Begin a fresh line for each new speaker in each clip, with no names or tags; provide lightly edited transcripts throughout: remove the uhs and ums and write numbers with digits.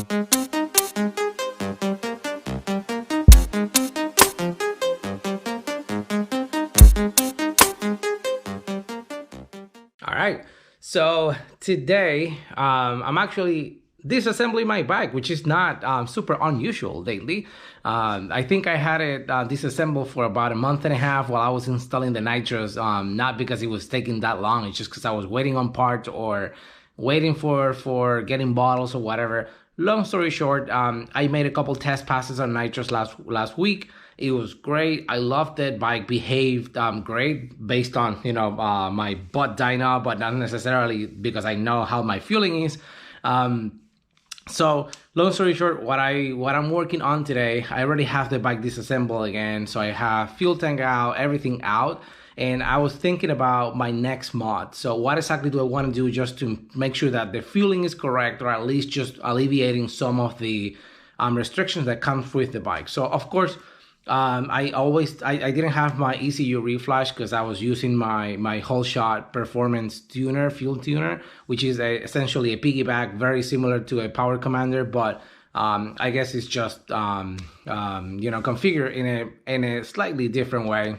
All right, so today I'm actually disassembling my bike, which is not super unusual lately. I think I had it disassembled for about a month and a half while I was installing the nitrous, not because it was taking that long, it's just because I was waiting on parts or waiting for getting bottles or whatever. Long story short, I made a couple test passes on nitrous last week. It was great. I loved it. Bike behaved great based on my butt dyno, but not necessarily because I know how my fueling is. So long story short, what I'm working on today, I already have the bike disassembled again. So I have fuel tank out, everything out. And I was thinking about my next mod. So what exactly do I want to do just to make sure that the fueling is correct, or at least just alleviating some of the restrictions that comes with the bike. So of course, I didn't have my ECU Reflash because I was using my whole shot performance tuner, fuel tuner, which is essentially a piggyback, very similar to a power commander, but I guess it's just configured in a slightly different way,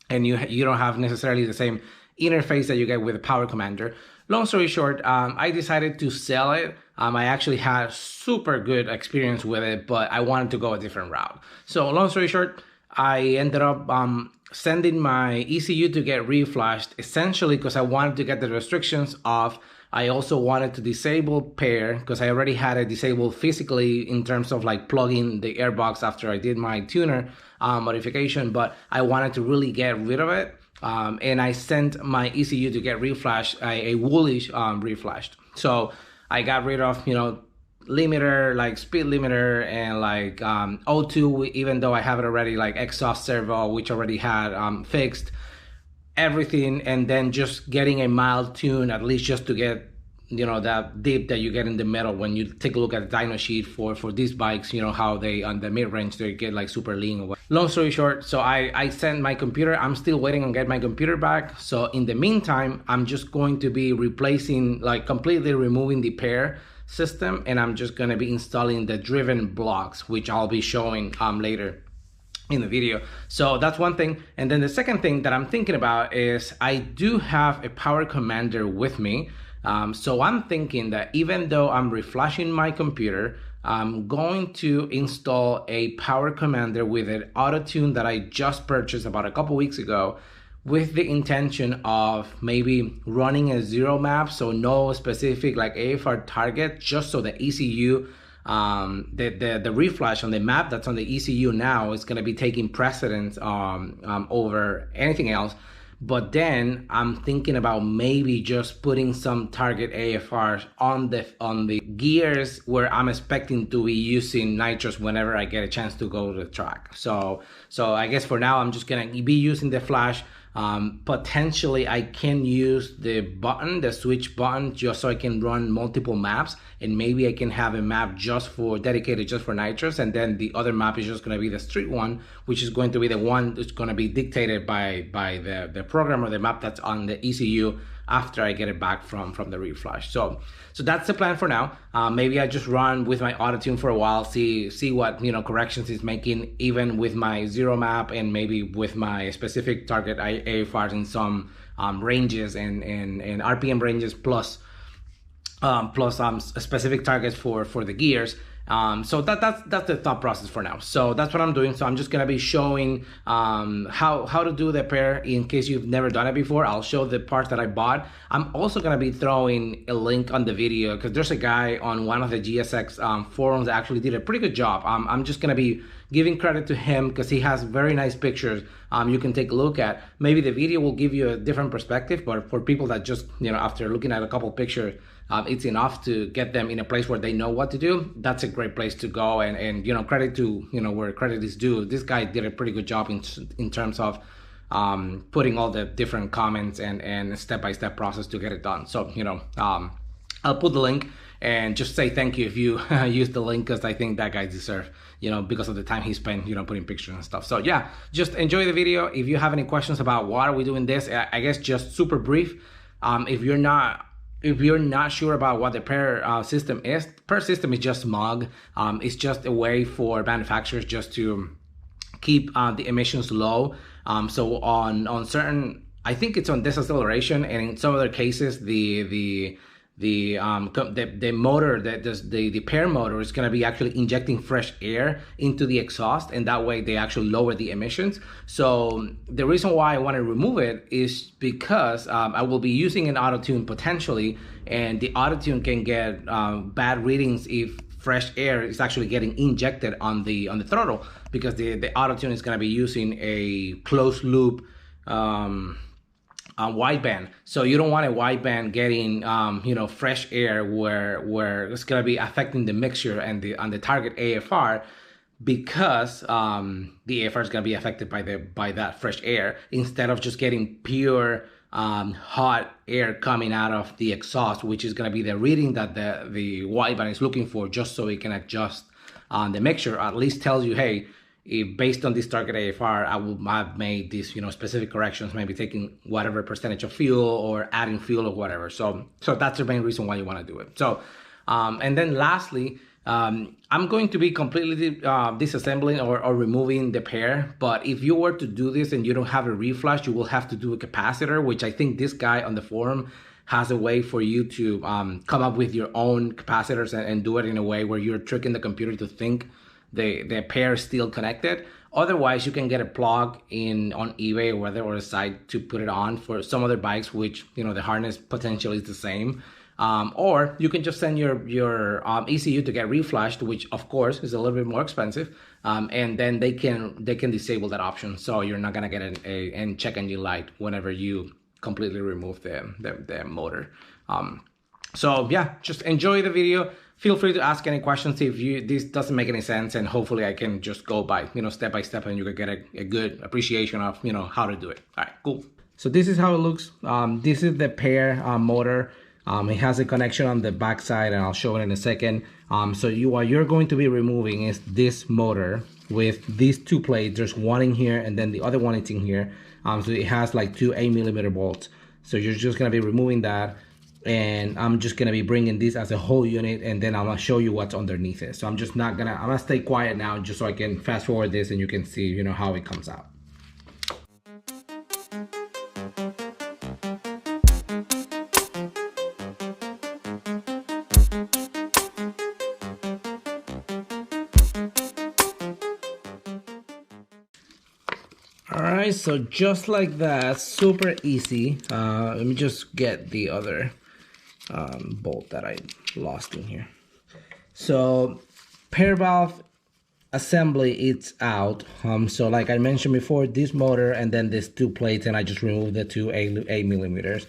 and you don't have necessarily the same interface that you get with a power commander. Long story short, I decided to sell it. I actually had super good experience with it, but I wanted to go a different route. So long story short, I ended up sending my ECU to get reflashed, essentially because I wanted to get the restrictions off. I also wanted to disable pair because I already had it disabled physically in terms of like plugging the airbox after I did my tuner modification, but I wanted to really get rid of it. And I sent my ECU to get reflashed, a woolish reflashed. So I got rid of, limiter, like speed limiter, and like O2, even though I have it already, like exhaust servo, which already had fixed everything, and then just getting a mild tune, at least just to get that dip that you get in the metal when you take a look at the dyno sheet for these bikes, how they on the mid-range they get like super lean or what. Long story short, so I sent my computer. I'm still waiting on get my computer back. So in the meantime, I'm just going to be replacing, like completely removing the pair system, and I'm just going to be installing the driven blocks, which I'll be showing later in the video. So that's one thing. And then the second thing that I'm thinking about is I do have a power commander with me. So I'm thinking that even though I'm reflashing my computer, I'm going to install a power commander with an auto tune that I just purchased about a couple weeks ago, with the intention of maybe running a zero map, so no specific like AFR target, just so the ECU, the reflash on the map that's on the ECU now is going to be taking precedence over anything else. But then I'm thinking about maybe just putting some target AFRs on the gears where I'm expecting to be using nitrous whenever I get a chance to go to the track. So I guess for now I'm just gonna be using the flash. Potentially I can use the switch button, just so I can run multiple maps, and maybe I can have a map dedicated just for nitrous, and then the other map is just going to be the street one, which is going to be the one that's going to be dictated by the program, or the map that's on the ECU after I get it back from the reflash. So that's the plan for now. Maybe I just run with my auto tune for a while, see what corrections it's making, even with my zero map, and maybe with my specific target AFRs in some ranges and RPM ranges, plus specific targets for the gears. So that's the thought process for now. So that's what I'm doing. So I'm just gonna be showing how to do the pair in case you've never done it before. I'll show the parts that I bought. I'm also gonna be throwing a link on the video because there's a guy on one of the GSX forums that actually did a pretty good job. I'm just gonna be giving credit to him because he has very nice pictures you can take a look at. Maybe the video will give you a different perspective, but for people that just after looking at a couple pictures, it's enough to get them in a place where they know what to do. That's a great place to go, and credit to where credit is due. This guy did a pretty good job in terms of putting all the different comments and step-by-step process to get it done. So I'll put the link and just say thank you if you use the link, because I think that guy deserves, because of the time he spent, putting pictures and stuff. So yeah, just enjoy the video. If you have any questions about why are we doing this, I guess just super brief. If you're not if you're not sure about what the PER system is, PER system is just smog. It's just a way for manufacturers just to keep the emissions low. So on certain, I think it's on deceleration, and in some other cases, the motor, the PER motor is going to be actually injecting fresh air into the exhaust, and that way they actually lower the emissions. So the reason why I want to remove it is because I will be using an auto tune potentially, and the auto tune can get bad readings if fresh air is actually getting injected on the throttle, because the auto tune is going to be using a closed loop wideband. So you don't want a wideband getting fresh air where it's going to be affecting the mixture and the target AFR, because the AFR is going to be affected by that fresh air, instead of just getting pure hot air coming out of the exhaust, which is going to be the reading that the wideband is looking for, just so it can adjust the mixture. At least tells you, hey, if based on this target AFR, I will have made these specific corrections, maybe taking whatever percentage of fuel or adding fuel or whatever. So that's the main reason why you want to do it. So and then lastly, I'm going to be completely disassembling or removing the PER. But if you were to do this and you don't have a reflash, you will have to do a capacitor, which I think this guy on the forum has a way for you to come up with your own capacitors and do it in a way where you're tricking the computer to think the PER is still connected. Otherwise, you can get a plug on eBay or whatever, or a site to put it on for some other bikes, which the harness potentially is the same. Or you can just send your ECU to get reflashed, which of course is a little bit more expensive, and then they can disable that option, so you're not gonna get a check engine light whenever you completely remove the motor. So yeah, just enjoy the video. Feel free to ask any questions if this doesn't make any sense, and hopefully I can just go by step by step, and you can get a good appreciation of how to do it. All right, cool. So this is how it looks. This is the PER motor. It has a connection on the back side, and I'll show it in a second. So what you're going to be removing is this motor with these two plates. There's one in here, and then the other one is in here. So it has like two 8mm bolts. So you're just gonna be removing that, and I'm just gonna be bringing this as a whole unit, and then I'm gonna show you what's underneath it. So I'm gonna stay quiet now, just so I can fast forward this and you can see how it comes out. Alright, so just like that, super easy. Let me just get the other bolt that I lost in here. So PER valve assembly, it's out. So like I mentioned before, this motor and then these two plates, and I just removed the two 8mm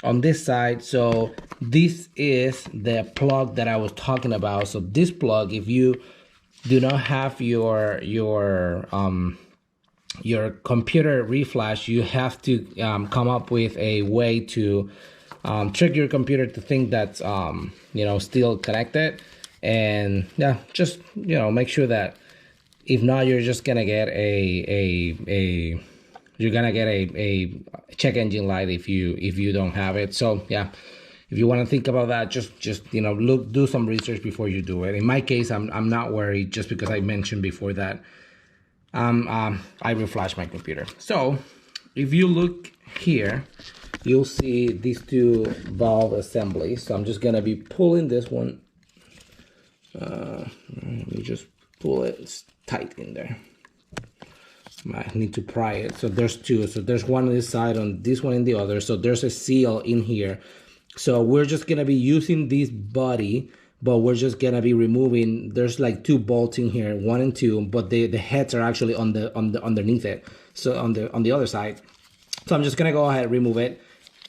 on this side. So this is the plug that I was talking about. So this plug, if you do not have your computer reflash, you have to come up with a way to trick your computer to think that's still connected. And yeah, just make sure that if not, you're just gonna get a check engine light if you don't have it. So yeah, if you want to think about that, just do some research before you do it. In my case, I'm not worried, just because I mentioned before that I reflash my computer. So if you look here, you'll see these two valve assemblies. So I'm just gonna be pulling this one. Let me just pull it. It's tight in there. I need to pry it. So there's two. So there's one on this side, on this one in the other. So there's a seal in here. So we're just gonna be using this body, but we're just gonna be removing. There's like two bolts in here, 1 and 2, but the heads are actually on the underneath it. So on the other side. So I'm just gonna go ahead and remove it,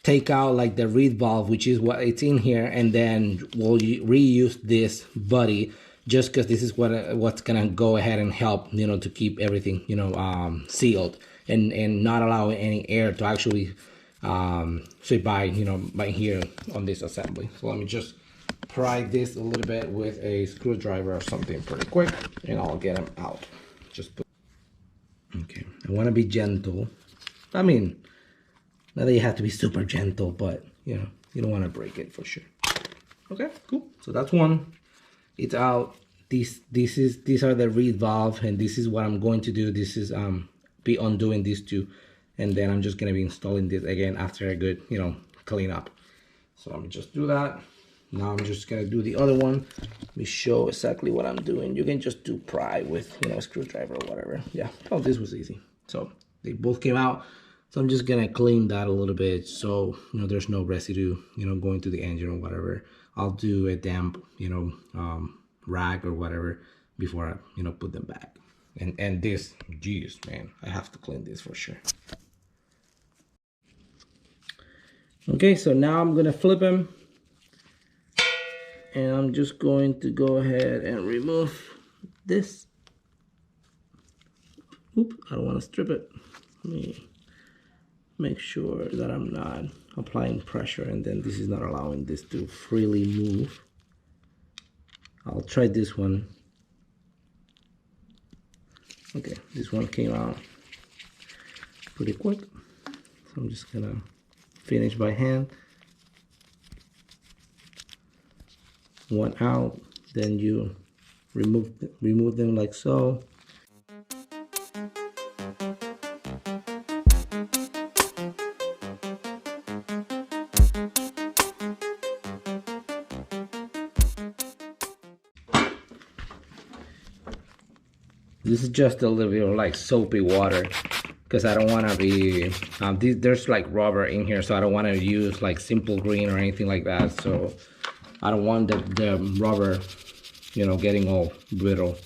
take out like the reed valve, which is what it's in here, and then we'll reuse this body, just because this is what's gonna go ahead and help to keep everything sealed and not allow any air to actually sweep by by here on this assembly. So let me just pry this a little bit with a screwdriver or something pretty quick, and I'll get them out. Okay, I want to be gentle. I mean, not that you have to be super gentle, but you You don't want to break it for sure. Okay, cool. So that's one. It's out. These are the reed valve, and this is what I'm going to do. This is be undoing these two, and then I'm just gonna be installing this again after a good, you know, clean up. So let me just do that. Now I'm just gonna do the other one. Let me show exactly what I'm doing. You can just do pry with, you know, a screwdriver or whatever. Yeah. Oh, this was easy. So they both came out. So I'm just gonna clean that a little bit so, you know, there's no residue, you know, going to the engine or whatever. I'll do a damp, you know, rag or whatever before I, you know, put them back. And this, geez, man, I have to clean this for sure. Okay, so now I'm gonna flip them, and I'm just going to go ahead and remove this. Oop, I don't want to strip it. Let me make sure that I'm not applying pressure, and then this is not allowing this to freely move. I'll try this one. Okay, this one came out pretty quick, so I'm just gonna finish by hand. One out, then you remove them like so. This is just a little bit of like soapy water because I don't want to be, there's like rubber in here, so I don't want to use like simple green or anything like that. So I don't want the rubber, you know, getting all brittle.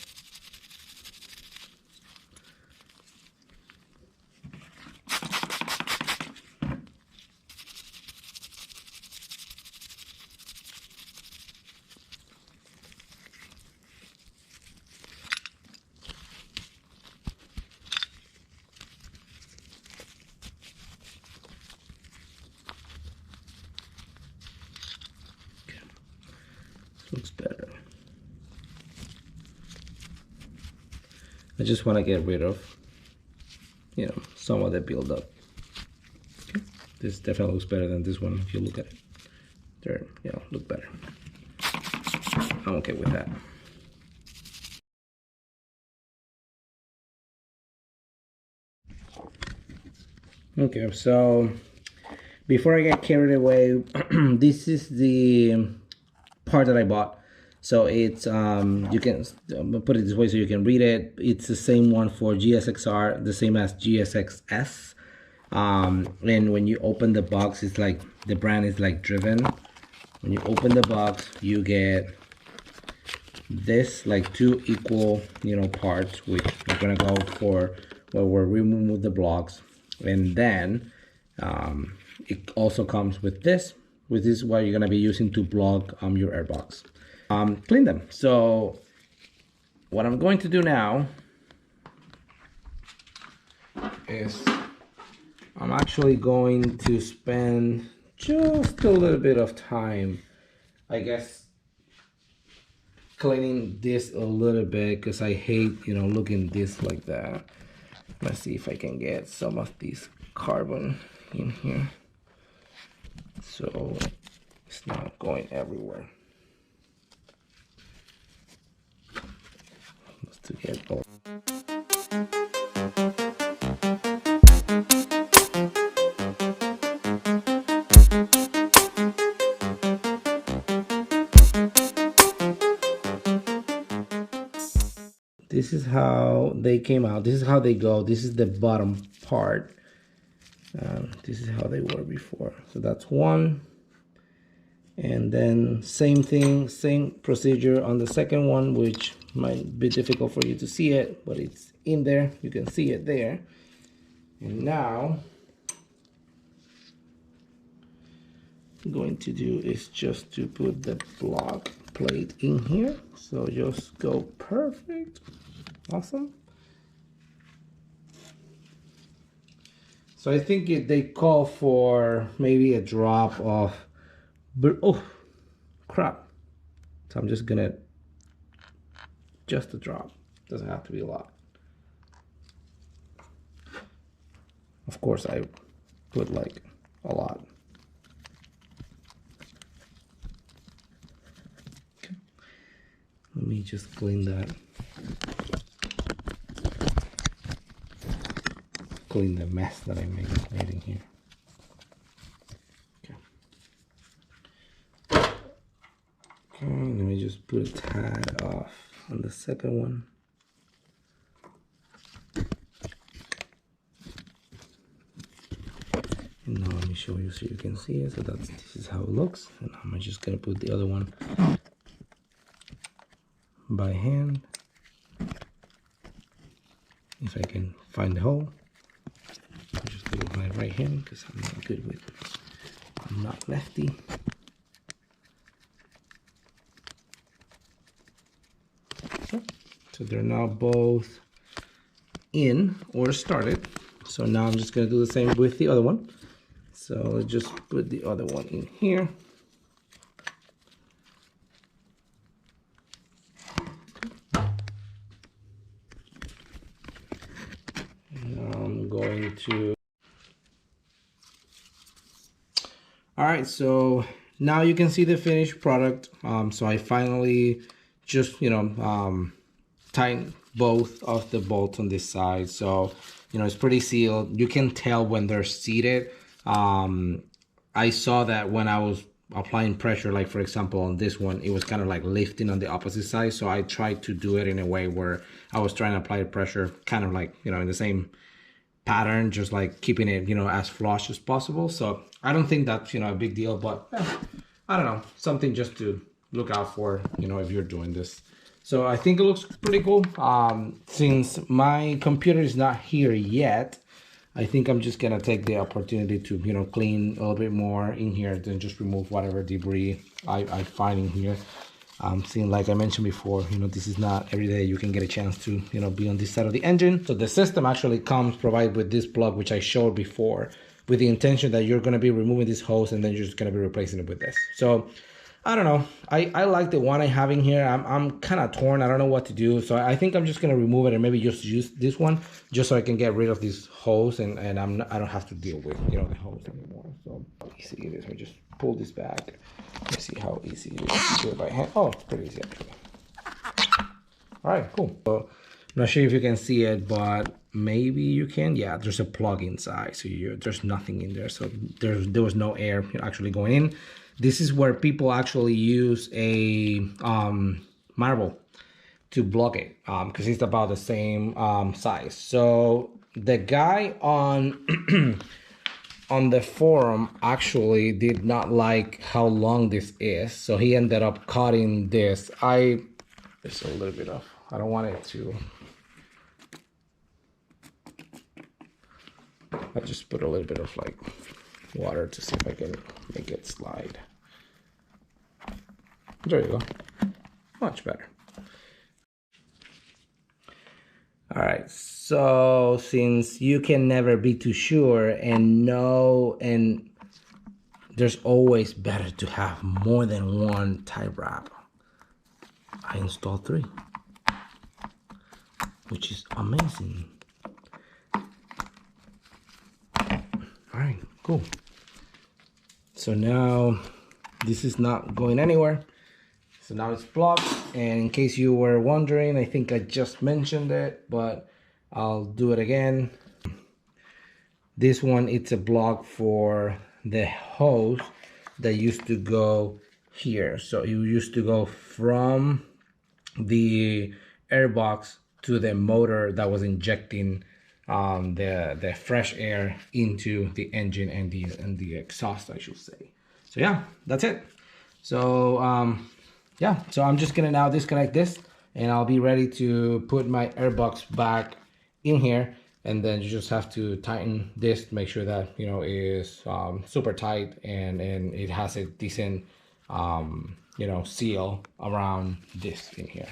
Looks better. I just want to get rid of, you know, some of the buildup. Okay. This definitely looks better than this one if you look at it. There, you know, look better. I'm okay with that. Okay, so before I get carried away, this is the part that I bought. So it's you can put it this way so you can read it. It's the same one for GSXR, the same as GSX-S. And when you open the box, it's like the brand is like Driven. When you open the box, you get this like two equal, you know, parts, which we're gonna go for where we'll remove the blocks, and then it also comes with this. With this is what you're gonna be using to block your airbox. Clean them. So what I'm going to do now is I'm actually going to spend just a little bit of time, I guess, cleaning this a little bit because I hate, you know, looking this like that. Let's see if I can get some of this carbon in here so it's not going everywhere. Just to get all. This is how they came out. This is how they go. This is the bottom part. This is how they were before. So that's one. And then same thing, same procedure on the second one, which might be difficult for you to see it, but it's in there. You can see it there. And now what I'm going to do is just to put the block plate in here. So just go perfect. Awesome. So I think they call for maybe a drop of, but oh crap. So I'm just gonna, just a drop. Doesn't have to be a lot. Of course I put like a lot. Let me just clean that. Clean the mess that I made in here. Okay, let me just put a tad off on the second one. And now let me show you so you can see it. So this is how it looks. And I'm just gonna put the other one by hand. If I can find the hole. I'll just do it with my right hand because I'm not good with it. I'm not lefty. So they're now both in or started. So now I'm just going to do the same with the other one. So let's just put the other one in here. Now I'm going to... All right, so now you can see the finished product. So I finally just, tighten both of the bolts on this side. So, it's pretty sealed. You can tell when they're seated. I saw that when I was applying pressure, like for example on this one, it was kind of like lifting on the opposite side. So I tried to do it in a way where I was trying to apply pressure kind of like, in the same pattern, just like keeping it, as flush as possible. So I don't think that's, a big deal, but I don't know, something just to look out for, if you're doing this. So I think it looks pretty cool. Since my computer is not here yet, I think I'm just gonna take the opportunity to, clean a little bit more in here, then just remove whatever debris I find in here. Seeing, like I mentioned before, this is not every day you can get a chance to, be on this side of the engine. So the system actually comes provided with this plug, which I showed before, with the intention that you're gonna be removing this hose and then you're just gonna be replacing it with this. So I don't know. I like the one I have in here. I'm kind of torn. I don't know what to do. So I think I'm just gonna remove it and maybe just use this one just so I can get rid of this hose and I don't have to deal with the hose anymore. So easy it is. I just pull this back. Let's see how easy it is to do it by hand. Oh, it's pretty easy actually. All right, cool. So I'm not sure if you can see it, but maybe you can. Yeah, there's a plug inside, so there's nothing in there. So there was no air actually going in. This is where people actually use a marble to block it because it's about the same size. So the guy on on the forum actually did not like how long this is, so he ended up cutting this. There's a little bit of, I don't want it to. I just put a little bit of like water to see if I can make it slide. There you go. Much better. All right, so since you can never be too sure and there's always better to have more than one tie wrap, I installed 3, which is amazing. All right, cool. So now this is not going anywhere. So now it's blocked, and in case you were wondering, I think I just mentioned it, but I'll do it again. This one, it's a block for the hose that used to go here. So you used to go from the airbox to the motor that was injecting the fresh air into the engine and the exhaust, I should say. So yeah, that's it. So yeah, so I'm just gonna now disconnect this and I'll be ready to put my airbox back in here, and then you just have to tighten this to make sure that it is super tight and it has a decent seal around this in here.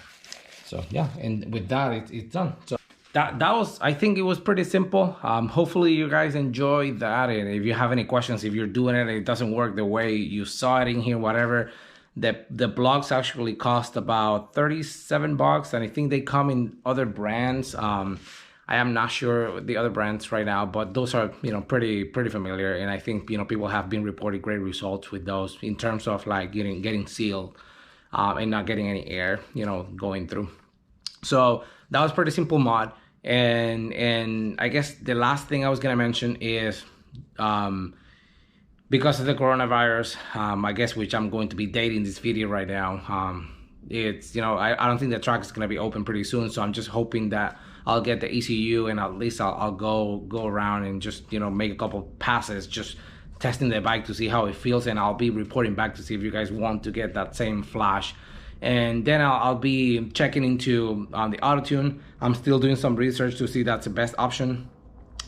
So yeah, and with that it's done. So that was, I think it was pretty simple. Hopefully you guys enjoyed that, and if you have any questions, if you're doing it and it doesn't work the way you saw it in here, whatever, the blocks actually cost about 37 bucks, and I think they come in other brands. I am not sure the other brands right now, but those are pretty familiar, and I think people have been reporting great results with those in terms of like getting sealed and not getting any air, going through. So that was pretty simple mod. And I guess the last thing I was gonna mention is, because of the coronavirus, I guess, which I'm going to be dating this video right now. It's, I don't think the track is going to be open pretty soon, so I'm just hoping that I'll get the ECU, and at least I'll go around and just, make a couple passes, just testing the bike to see how it feels, and I'll be reporting back to see if you guys want to get that same flash. And then I'll be checking into the auto tune. I'm still doing some research to see that's the best option,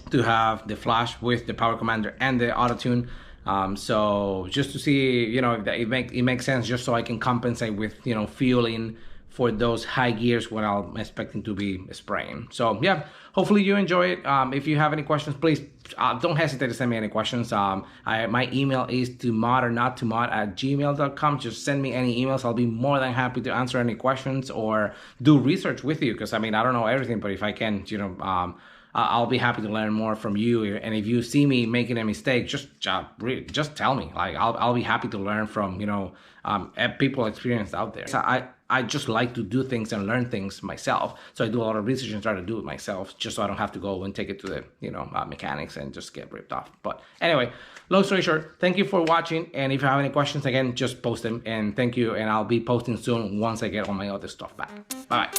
to have the flash with the power commander and the auto tune. So just to see, if it makes sense, just so I can compensate with, fueling for those high gears when I'm expecting to be spraying. So yeah, hopefully you enjoy it. If you have any questions, please don't hesitate to send me any questions. My email is tomod@gmail.com. Just send me any emails. I'll be more than happy to answer any questions or do research with you, because I don't know everything, but if I can, I'll be happy to learn more from you. And if you see me making a mistake, just tell me. Like, I'll be happy to learn from, people experienced out there. So I just like to do things and learn things myself. So I do a lot of research and try to do it myself, just so I don't have to go and take it to the, mechanics and just get ripped off. But anyway, long story short, thank you for watching. And if you have any questions, again, just post them. And thank you. And I'll be posting soon once I get all my other stuff back. Bye-bye.